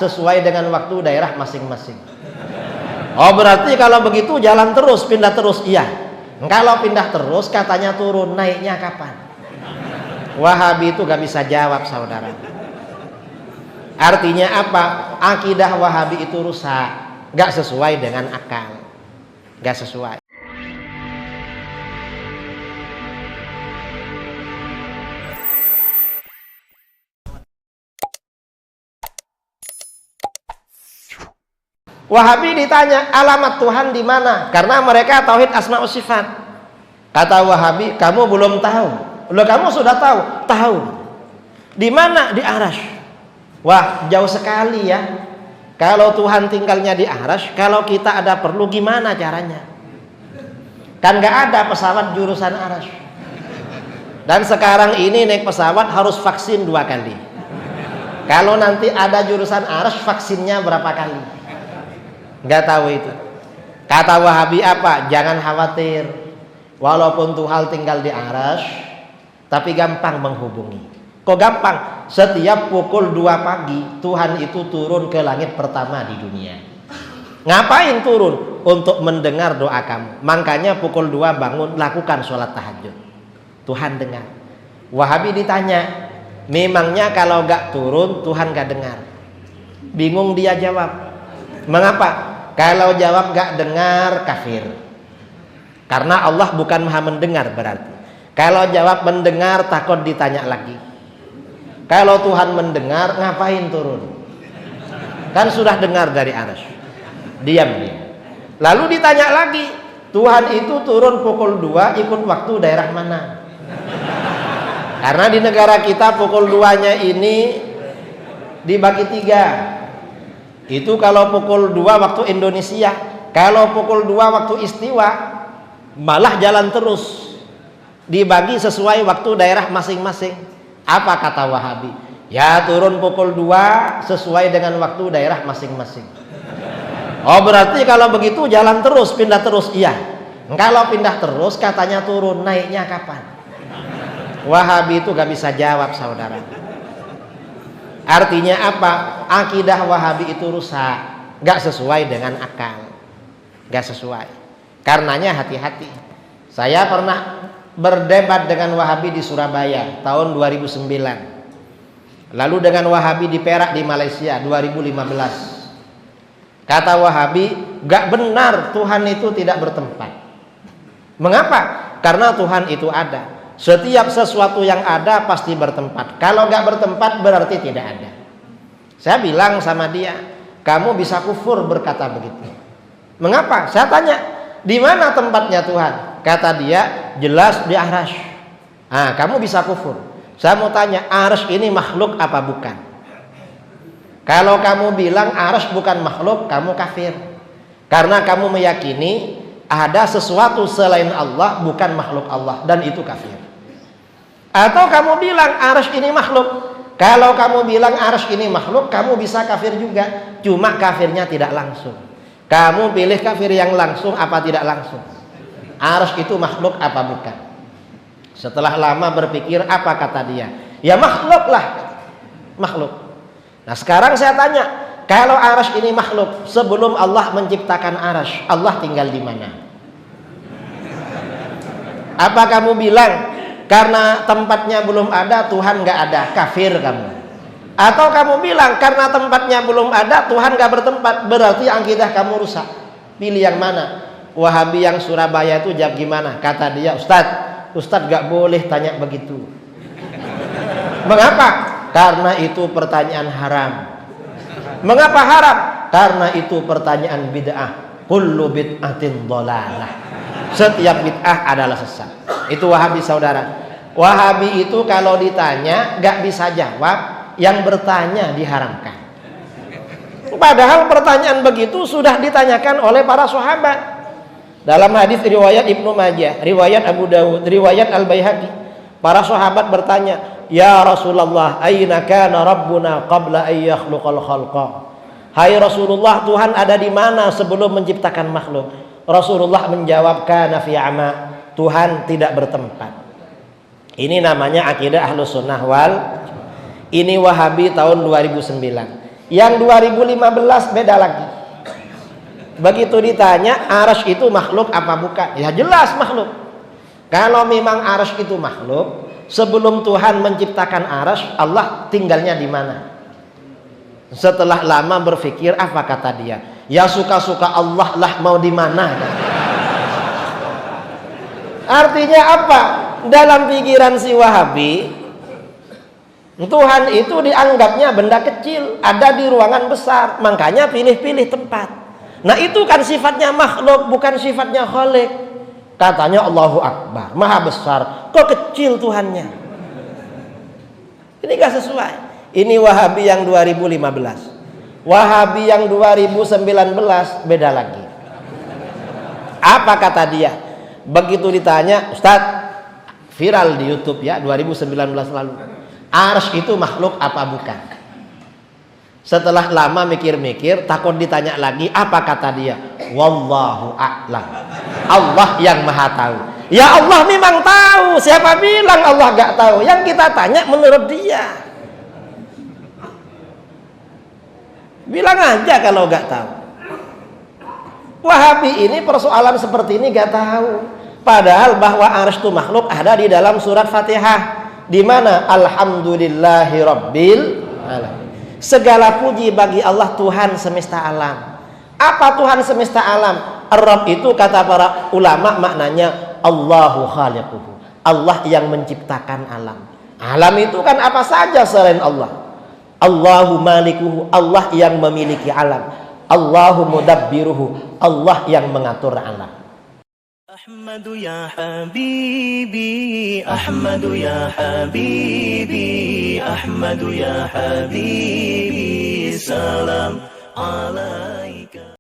sesuai dengan waktu daerah masing-masing. Oh, berarti kalau begitu jalan terus, pindah terus. Iya. Kalau pindah terus katanya turun, naiknya kapan? Wahabi itu gak bisa jawab, saudara. Artinya apa? Akidah Wahabi itu rusak, gak sesuai dengan akal, gak sesuai. Wahabi ditanya alamat Tuhan di mana? Karena mereka tauhid asma wa sifat. Kata Wahabi, kamu belum tahu. Loh, kamu sudah tahu? Tahu. Di mana? Di Arasy. Wah, jauh sekali ya. Kalau Tuhan tinggalnya di Arasy, kalau kita ada perlu gimana caranya? Kan nggak ada pesawat jurusan Arasy. Dan sekarang ini naik pesawat harus vaksin 2 kali. Kalau nanti ada jurusan Arasy, vaksinnya berapa kali? Nggak tahu itu. Kata Wahabi apa? Jangan khawatir. Walaupun Tuhan tinggal di Arasy, tapi gampang menghubungi. Kok gampang? Setiap pukul 2 pagi Tuhan itu turun ke langit pertama di dunia. Ngapain turun? Untuk mendengar doa kamu. Makanya pukul 2 bangun, lakukan sholat tahajud. Tuhan dengar. Wahabi ditanya, memangnya kalau gak turun Tuhan gak dengar? Bingung dia jawab. Mengapa? Kalau jawab gak dengar, kafir. Karena Allah bukan maha mendengar berarti. Kalau jawab mendengar, takut ditanya lagi. Kalau Tuhan mendengar, ngapain turun? Kan sudah dengar dari Arasy. Diam dia. Lalu ditanya lagi, Tuhan itu turun pukul 2 ikut waktu daerah mana? Karena di negara kita pukul 2-nya ini dibagi 3. Itu kalau pukul 2 waktu Indonesia. Kalau pukul 2 waktu istiwa, malah jalan terus, dibagi sesuai waktu daerah masing-masing. Apa kata Wahabi? Ya, turun pukul 2 sesuai dengan waktu daerah masing-masing. Oh, berarti kalau begitu jalan terus, pindah terus. Iya. Kalau pindah terus katanya turun, naiknya kapan? Wahabi itu gak bisa jawab, saudara. Artinya apa? Akidah Wahabi itu rusak, gak sesuai dengan akal, gak sesuai. Karenanya hati-hati. Saya pernah berdebat dengan Wahabi di Surabaya tahun 2009. Lalu dengan Wahabi di Perak di Malaysia 2015. Kata Wahabi, gak benar Tuhan itu tidak bertempat. Mengapa? Karena Tuhan itu ada. Setiap sesuatu yang ada pasti bertempat. Kalau gak bertempat berarti tidak ada. Saya bilang sama dia, kamu bisa kufur berkata begitu. Mengapa? Saya tanya, di mana tempatnya Tuhan? Kata dia, jelas di Arasy. Ah, kamu bisa kufur. Saya mau tanya, Arasy ini makhluk apa bukan? Kalau kamu bilang Arasy bukan makhluk, kamu kafir. Karena kamu meyakini ada sesuatu selain Allah bukan makhluk Allah, dan itu kafir. Atau kamu bilang Arasy ini makhluk. Kalau kamu bilang Arasy ini makhluk, kamu bisa kafir juga. Cuma kafirnya tidak langsung. Kamu pilih kafir yang langsung apa tidak langsung? Arasy itu makhluk apa bukan? Setelah lama berpikir, apa kata dia? Ya makhluk lah. Makhluk. Nah sekarang saya tanya, kalau Arasy ini makhluk, sebelum Allah menciptakan Arasy, Allah tinggal di mana? Apa kamu bilang karena tempatnya belum ada Tuhan gak ada, kafir kamu? Atau kamu bilang karena tempatnya belum ada Tuhan gak bertempat, berarti akidah kamu rusak? Pilih yang mana? Wahabi yang Surabaya itu jawab gimana? Kata dia, Ustadz gak boleh tanya begitu. Mengapa? Karena itu pertanyaan haram. Mengapa haram? Karena itu pertanyaan bid'ah. Kullu bid'atin dhalalah. Setiap bid'ah adalah sesat. Itu Wahabi, saudara. Wahabi itu kalau ditanya gak bisa jawab, yang bertanya diharamkan. Padahal pertanyaan begitu sudah ditanyakan oleh para sahabat. Dalam hadis riwayat Ibnu Majah, riwayat Abu Dawud, riwayat Al-Baihaqi, para sahabat bertanya, "Ya Rasulullah, aina kana Rabbuna qabla an yakhluqal khalqa?" Hai Rasulullah, Tuhan ada di mana sebelum menciptakan makhluk? Rasulullah menjawab, kana fi ama, Tuhan tidak bertempat. Ini namanya akidah Ahlus Sunnah wal. Ini Wahabi tahun 2009. Yang 2015 beda lagi. Begitu ditanya arsy itu makhluk apa bukan? Ya jelas makhluk. Kalau memang arsy itu makhluk, sebelum Tuhan menciptakan arsy, Allah tinggalnya di mana? Setelah lama berpikir, apa kata dia? Ya suka-suka Allah lah, mau di mana? Artinya apa? Dalam pikiran si Wahabi, Tuhan itu dianggapnya benda kecil, ada di ruangan besar, makanya pilih-pilih tempat. Nah itu kan sifatnya makhluk, bukan sifatnya khalik. Katanya Allahu Akbar, maha besar, kok kecil Tuhannya? Ini gak sesuai. Ini Wahabi yang 2015. Wahabi yang 2019 beda lagi. Apa kata dia? Begitu ditanya, Ustadz, viral di YouTube ya 2019 lalu, arsy itu makhluk apa bukan? Setelah lama mikir-mikir, takut ditanya lagi, apa kata dia? Wallahu a'lam. Allah yang maha tahu. Ya Allah memang tahu. Siapa bilang Allah gak tahu? Yang kita tanya menurut dia. Bilang aja kalau gak tahu. Wahabi ini persoalan seperti ini gak tahu. Padahal bahwa arsy itu makhluk ada di dalam surat Fatihah. Di mana? Alhamdulillahi Rabbil Alamin. Segala puji bagi Allah Tuhan semesta alam. Apa Tuhan semesta alam? Ar-Rabb itu kata para ulama maknanya Allahu khaliquhu. Allah yang menciptakan alam. Alam itu kan apa saja selain Allah. Allahu malikuhu. Allah yang memiliki alam. Allahu mudabbiruhu. Allah yang mengatur alam. أحمد يا حبيبي أحمد يا حبيبي أحمد يا حبيبي سلام عليك